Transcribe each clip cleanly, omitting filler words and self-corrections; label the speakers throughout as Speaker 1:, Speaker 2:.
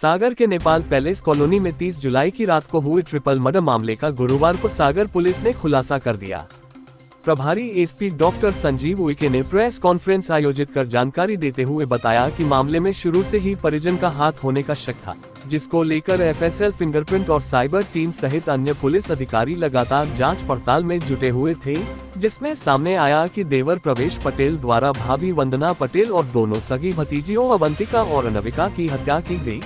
Speaker 1: सागर के Nepal palace colony में 30 जुलाई की रात को हुए ट्रिपल मर्डर मामले का गुरुवार को सागर पुलिस ने खुलासा कर दिया। प्रभारी एसपी डॉक्टर संजीव उइके ने प्रेस कॉन्फ्रेंस आयोजित कर जानकारी देते हुए बताया कि मामले में शुरू से ही परिजन का हाथ होने का शक था, जिसको लेकर एफएसएल, फिंगरप्रिंट और साइबर टीम सहित अन्य पुलिस अधिकारी लगातार जांच पड़ताल में जुटे हुए थे, जिसमें सामने आया कि देवर प्रवेश पटेल द्वारा भाभी वंदना पटेल और दोनों सगी भतीजियों अवंतिका और अनविका की हत्या की गई।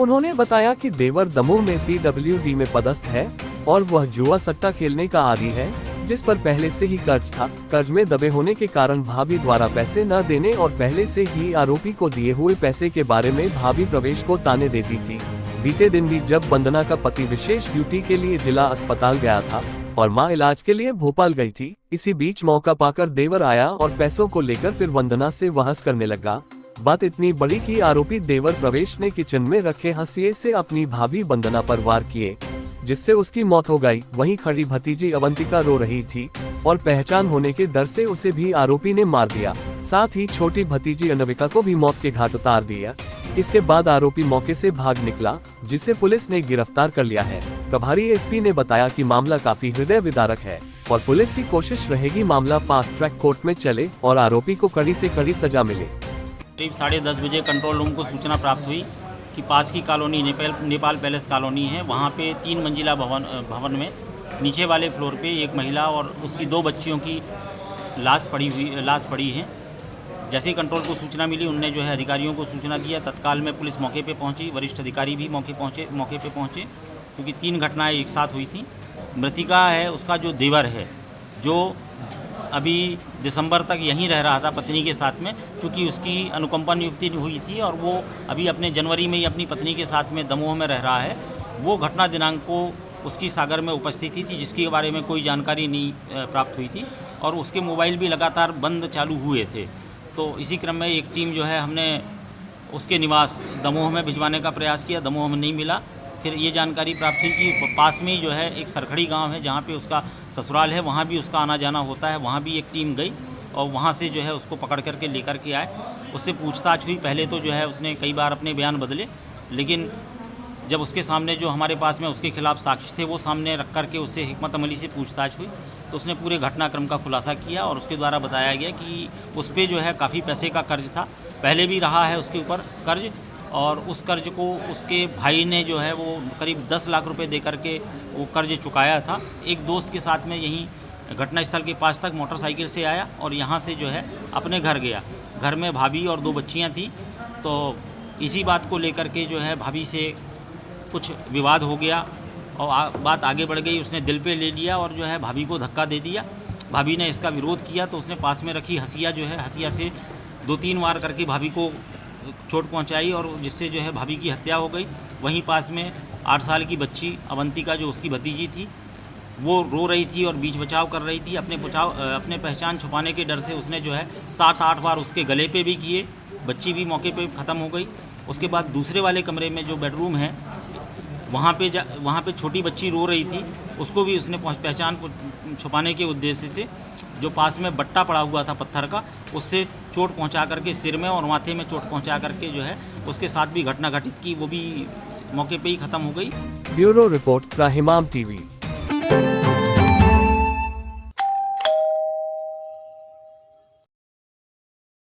Speaker 1: उन्होंने बताया कि देवर दमोह में PWD में पदस्थ है और वह जुआ सट्टा खेलने का आदी है, जिस पर पहले से ही कर्ज था। कर्ज में दबे होने के कारण भाभी द्वारा पैसे न देने और पहले से ही आरोपी को दिए हुए पैसे के बारे में भाभी प्रवेश को ताने देती थी। बीते दिन भी जब वंदना का पति विशेष ड्यूटी के लिए जिला अस्पताल गया था और मां इलाज के लिए भोपाल गई थी, इसी बीच मौका पाकर देवर आया और पैसों को लेकर फिर वंदना से बहस करने लगा। बात इतनी बड़ी कि आरोपी देवर प्रवेश ने किचन में रखे हंसिए से अपनी भाभी वंदना पर वार किए, जिससे उसकी मौत हो गई। वहीं खड़ी भतीजी अवंतिका रो रही थी और पहचान होने के डर से उसे भी आरोपी ने मार दिया। साथ ही छोटी भतीजी अनविका को भी मौत के घाट उतार दिया। इसके बाद आरोपी मौके से भाग निकला, जिसे पुलिस ने गिरफ्तार कर लिया है। प्रभारी एसपी ने बताया कि मामला काफी हृदय विदारक है और पुलिस की कोशिश रहेगी मामला फास्ट ट्रैक कोर्ट में चले और आरोपी को कड़ी से कड़ी सजा मिले।
Speaker 2: करीब 10:30 बजे कंट्रोल रूम को सूचना प्राप्त हुई कि पास की कॉलोनी नेपाल पैलेस कॉलोनी है, वहाँ पे 3 मंजिला भवन में नीचे वाले फ्लोर पे एक महिला और उसकी 2 बच्चियों की लाश पड़ी है। जैसे ही कंट्रोल को सूचना मिली, उनने जो है अधिकारियों को सूचना दिया। तत्काल में पुलिस मौके पे पहुंची, वरिष्ठ अधिकारी भी मौके पे पहुंचे क्योंकि 3 घटनाएं एक साथ हुई थी। मृतिका है, उसका जो देवर है, जो अभी दिसंबर तक यहीं रह रहा था पत्नी के साथ में, क्योंकि उसकी अनुकंपा नियुक्ति हुई थी और वो अभी अपने जनवरी में ही अपनी पत्नी के साथ में दमोह में रह रहा है। वो घटना दिनांक को उसकी सागर में उपस्थिति थी, जिसके बारे में कोई जानकारी नहीं प्राप्त हुई थी और उसके मोबाइल भी लगातार बंद चालू हुए थे। तो इसी क्रम में एक टीम जो है हमने उसके निवास दमोह में भिजवाने का प्रयास किया, दमोह में नहीं मिला। फिर ये जानकारी प्राप्त हुई कि पास में ही जो है एक सरखड़ी गांव है जहाँ पे उसका ससुराल है, वहाँ भी उसका आना जाना होता है। वहाँ भी एक टीम गई और वहाँ से जो है उसको पकड़ करके लेकर के आए। उससे पूछताछ हुई। पहले तो जो है उसने कई बार अपने बयान बदले, लेकिन जब उसके सामने जो हमारे पास में उसके खिलाफ साक्ष्य थे वो सामने रख करके उससे हिकमत अमली से पूछताछ हुई तो उसने पूरे घटनाक्रम का खुलासा किया और उसके द्वारा बताया गया कि उस पर जो है काफ़ी पैसे का कर्ज था, पहले भी रहा है उसके ऊपर कर्ज, और उस कर्ज को उसके भाई ने जो है वो करीब 10 लाख रुपए दे करके वो कर्ज चुकाया था। एक दोस्त के साथ में यहीं घटनास्थल के पास तक मोटरसाइकिल से आया और यहाँ से जो है अपने घर गया। घर में भाभी और 2 बच्चियाँ थी, तो इसी बात को लेकर के जो है भाभी से कुछ विवाद हो गया और बात आगे बढ़ गई। उसने दिल पे ले लिया और जो है भाभी को धक्का दे दिया। भाभी ने इसका विरोध किया तो उसने पास में रखी हसिया जो है, हसिया से 2-3 वार करके भाभी को चोट पहुंचाई और जिससे जो है भाभी की हत्या हो गई। वहीं पास में 8 साल की बच्ची अवंतिका जो उसकी भतीजी थी, वो रो रही थी और बीच बचाव कर रही थी। अपने पहचान छुपाने के डर से उसने जो है 7-8 बार उसके गले पे भी किए। बच्ची भी मौके पे ख़त्म हो गई। उसके बाद दूसरे वाले कमरे में जो बेडरूम है वहाँ पे छोटी बच्ची रो रही थी, उसको भी उसने पहचान छुपाने के उद्देश्य से जो पास में बट्टा पड़ा हुआ था पत्थर का, उससे चोट पहुंचा करके सिर में और माथे में चोट पहुंचा करके जो है उसके साथ भी घटना घटित की, वो भी मौके पे ही ख़त्म हो गई।
Speaker 1: Bureau report, Trahimam TV.